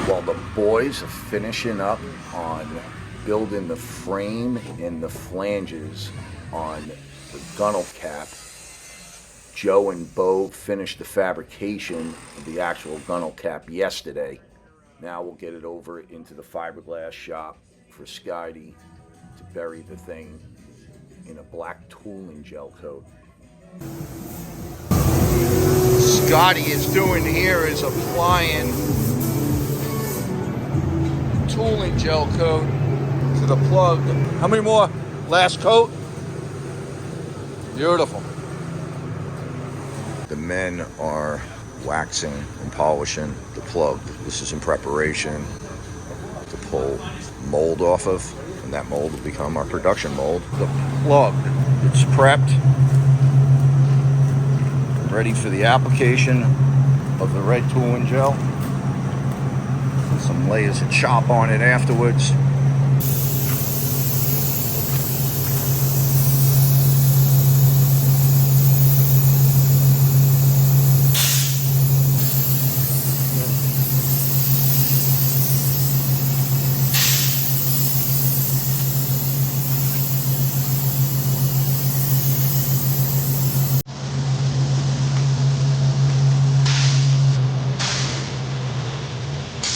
While the boys are finishing up on building the frame and the flanges on the gunnel cap, Joe and Bo finished the fabrication of the actual gunnel cap yesterday. Now we'll get it over into the fiberglass shop for Scotty to bury the thing in a black tooling gel coat. Scotty is doing here is applying tooling gel coat to the plug. How many more? Last coat? Beautiful. The men are waxing and polishing the plug. This is in preparation to pull mold off of, and that mold will become our production mold. The plug, it's prepped, ready for the application of the red tooling gel. Some layers of chop on it afterwards.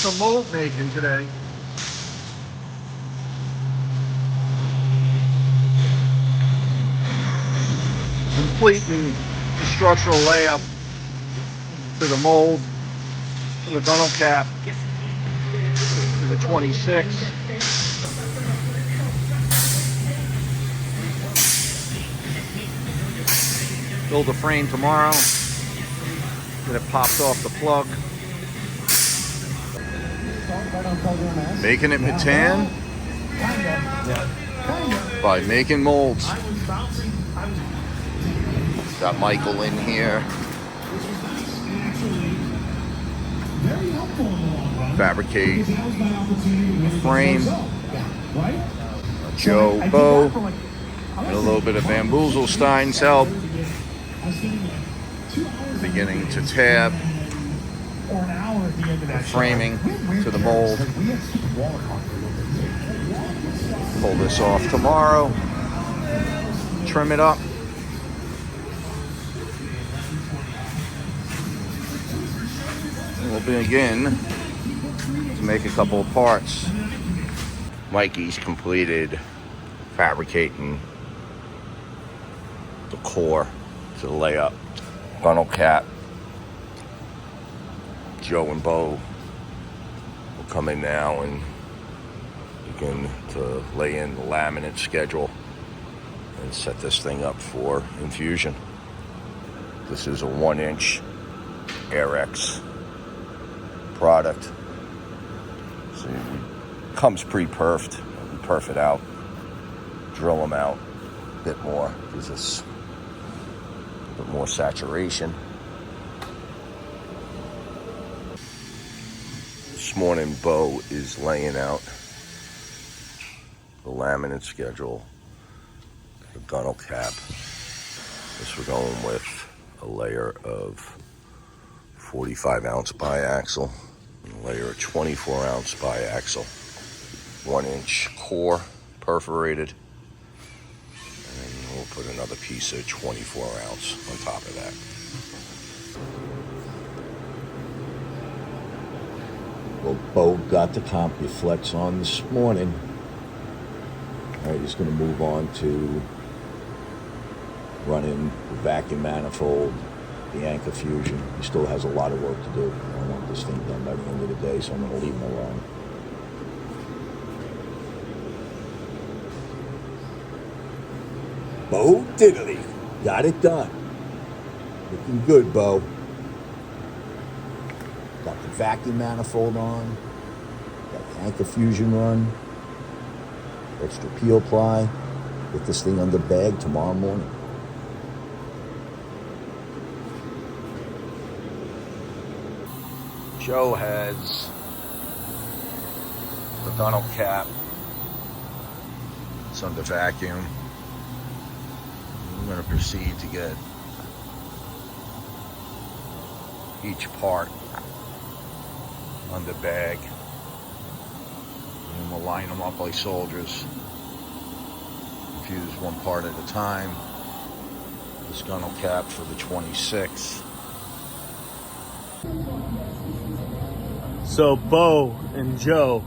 Some mold making today. Completing the structural layup to the mold, to the gunnel cap, to the 26. Build a frame tomorrow. Get it popped off the plug. Making it Metan by making molds. Got Michael in here. Fabricate frame. Joe, Bo, and a little bit of Bamboozlestein's help. Beginning to tab. Framing to the mold. Pull this off tomorrow. Trim it up. And we'll begin to make a couple of parts. Mikey's completed fabricating the core to the layup. Gunnel cap. Joe and Bo will come in now and begin to lay in the laminate schedule and set this thing up for infusion. This is a 1-inch AirX product. So it comes pre-perfed. We perf it out, drill them out a bit more, gives us a bit more saturation. This morning, Bo is laying out the laminate schedule, the gunnel cap. This we're going with a layer of 45-ounce biaxial, and a layer of 24-ounce biaxial, 1-inch core perforated, and we'll put another piece of 24-ounce on top of that. Well, Bo got the CompuFlex on this morning. All right, he's going to move on to running the vacuum manifold, the anchor fusion. He still has a lot of work to do. I want this thing done by the end of the day, so I'm going to leave him alone. Bo Diddley got it done. Looking good, Bo. Got the vacuum manifold on, got the anchor fusion run, extra peel ply. Get this thing under bag tomorrow morning. Joe has the gunnel cap. It's under vacuum. I'm going to proceed to get each part on the bag. And we'll line them up like soldiers. Infuse one part at a time. This gunnel cap for the 26. So Bo and Joe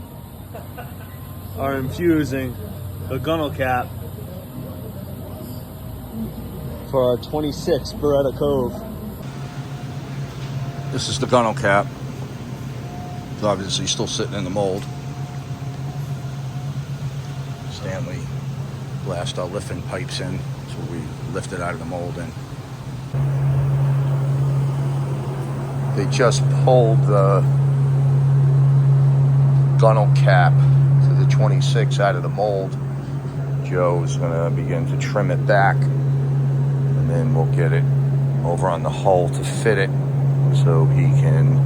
are infusing the gunnel cap for our 26 Barretto Cove. This is the gunnel cap. It's obviously still sitting in the mold. Stanley blasted our lifting pipes in, so we lifted out of the mold in. They just pulled the gunnel cap to the 26 out of the mold. Joe's gonna begin to trim it back, and then we'll get it over on the hull to fit it so he can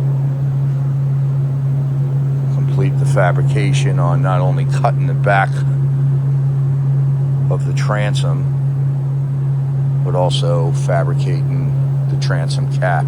complete the fabrication on not only cutting the back of the transom, but also fabricating the transom cap.